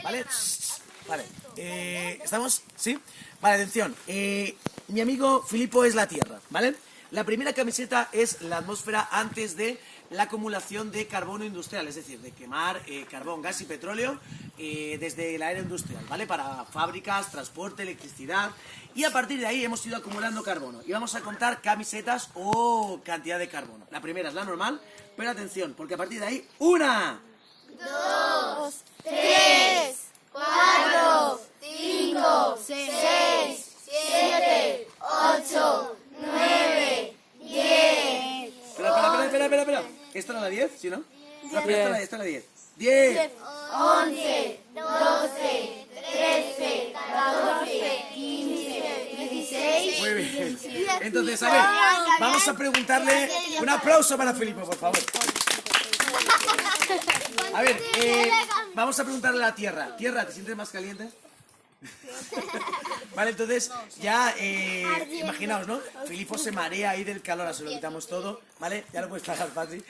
¿vale? Vale, ¿estamos? ¿Sí? Vale, atención. Mi amigo Filipo es la Tierra, ¿vale? La primera camiseta es la atmósfera antes de la acumulación de carbono industrial, es decir, de quemar carbón, gas y petróleo desde la era industrial, ¿vale? Para fábricas, transporte, electricidad. Y a partir de ahí hemos ido acumulando carbono. Y vamos a contar camisetas o cantidad de carbono. La primera es la normal, pero atención, porque a partir de ahí, ¡una! 2, 3, 4, 5, 6, 7, 8, 9, 10. Espera. ¿Esta era la 10? ¿Sí, no? No, espera, esta es la 10. 10. 11, 12, 13, 14, 15, 16. Muy bien. Entonces, a ver, vamos a preguntarle... Un aplauso para Filipo, por favor. A ver, vamos a preguntarle a la Tierra. Tierra, ¿te sientes más caliente? Vale, entonces ya imaginaos, ¿no? Filipo se marea ahí del calor, se lo quitamos todo, ¿vale? Ya lo puedes pagar fácil.